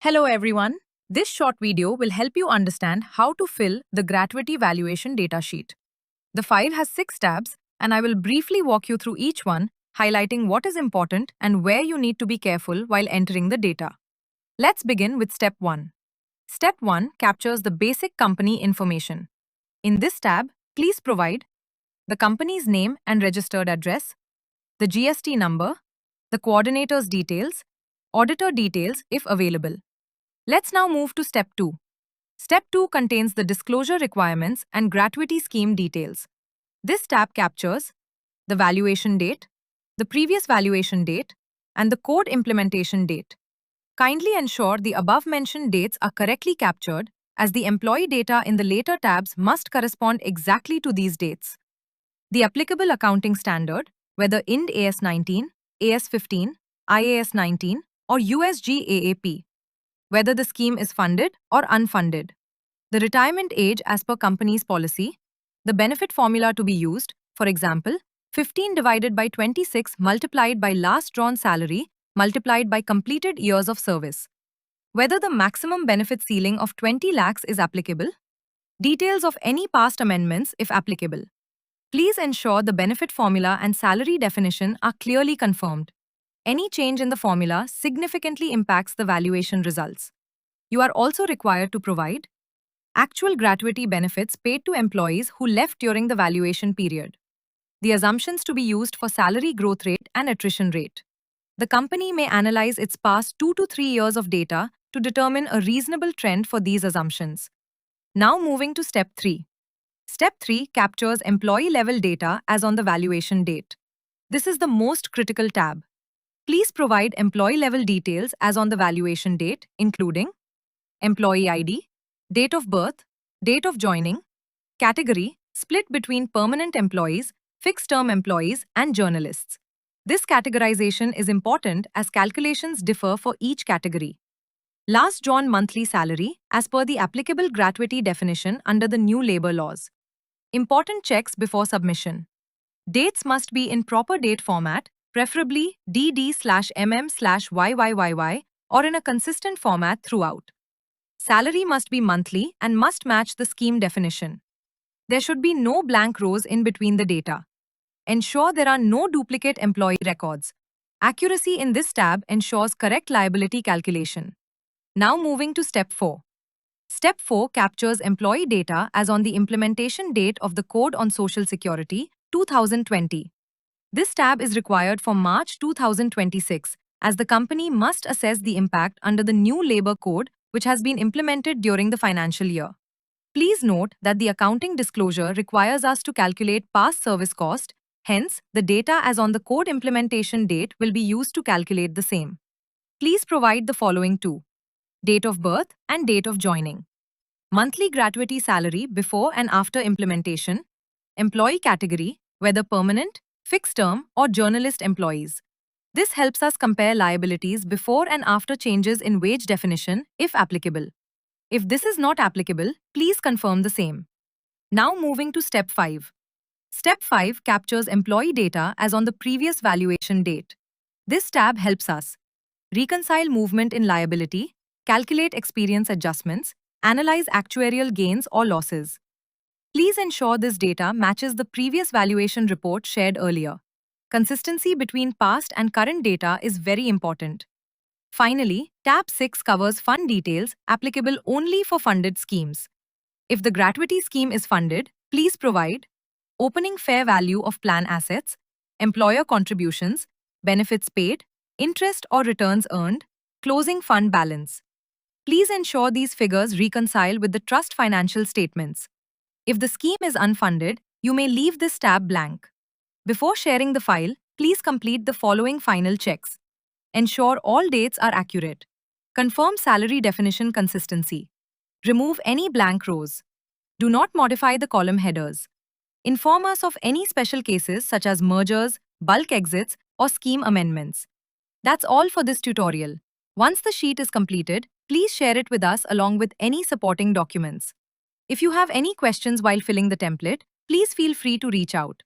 Hello everyone. This short video will help you understand how to fill the gratuity valuation datasheet. The file has 6 tabs and I will briefly walk you through each one, highlighting what is important and where you need to be careful while entering the data. Let's begin with Step 1. Step 1 captures the basic company information. In this tab, please provide the company's name and registered address, the GST number, the coordinator's details, auditor details if available. Let's now move to Step 2. Step 2 contains the disclosure requirements and gratuity scheme details. This tab captures the valuation date, the previous valuation date, and the code implementation date. Kindly ensure the above-mentioned dates are correctly captured, as the employee data in the later tabs must correspond exactly to these dates. The applicable accounting standard, whether IND AS 19, AS 15, IAS 19, or USGAAP, whether the scheme is funded or unfunded, the retirement age as per company's policy, the benefit formula to be used, for example, 15 divided by 26 multiplied by last drawn salary multiplied by completed years of service, whether the maximum benefit ceiling of 20 lakhs is applicable, details of any past amendments if applicable. Please ensure the benefit formula and salary definition are clearly confirmed. Any change in the formula significantly impacts the valuation results. You are also required to provide actual gratuity benefits paid to employees who left during the valuation period, the assumptions to be used for salary growth rate and attrition rate. The company may analyze its past 2 to 3 years of data to determine a reasonable trend for these assumptions. Now moving to Step 3. Step 3 captures employee-level data as on the valuation date. This is the most critical tab. Please provide employee-level details as on the valuation date, including employee ID, date of birth, date of joining, category, split between permanent employees, fixed-term employees, and journalists. This categorization is important as calculations differ for each category. Last drawn monthly salary as per the applicable gratuity definition under the new labor laws. Important checks before submission. Dates must be in proper date format, preferably DD/MM/YYYY, or in a consistent format throughout. Salary must be monthly and must match the scheme definition. There should be no blank rows in between the data. Ensure there are no duplicate employee records. Accuracy in this tab ensures correct liability calculation. Now moving to Step 4. Step 4 captures employee data as on the implementation date of the Code on Social Security, 2020. This tab is required for March 2026, as the company must assess the impact under the new labor code which has been implemented during the financial year. Please note that the accounting disclosure requires us to calculate past service cost, hence, the data as on the code implementation date will be used to calculate the same. Please provide the following two: date of birth and date of joining, monthly gratuity salary before and after implementation, employee category, whether permanent, fixed-term, or journalist employees. This helps us compare liabilities before and after changes in wage definition, if applicable. If this is not applicable, please confirm the same. Now moving to Step 5. Step 5 captures employee data as on the previous valuation date. This tab helps us reconcile movement in liability, calculate experience adjustments, analyze actuarial gains or losses. Please ensure this data matches the previous valuation report shared earlier. Consistency between past and current data is very important. Finally, Tab 6 covers fund details applicable only for funded schemes. If the gratuity scheme is funded, please provide opening fair value of plan assets, employer contributions, benefits paid, interest or returns earned, closing fund balance. Please ensure these figures reconcile with the trust financial statements. If the scheme is unfunded, you may leave this tab blank. Before sharing the file, please complete the following final checks. Ensure all dates are accurate. Confirm salary definition consistency. Remove any blank rows. Do not modify the column headers. Inform us of any special cases such as mergers, bulk exits, or scheme amendments. That's all for this tutorial. Once the sheet is completed, please share it with us along with any supporting documents. If you have any questions while filling the template, please feel free to reach out.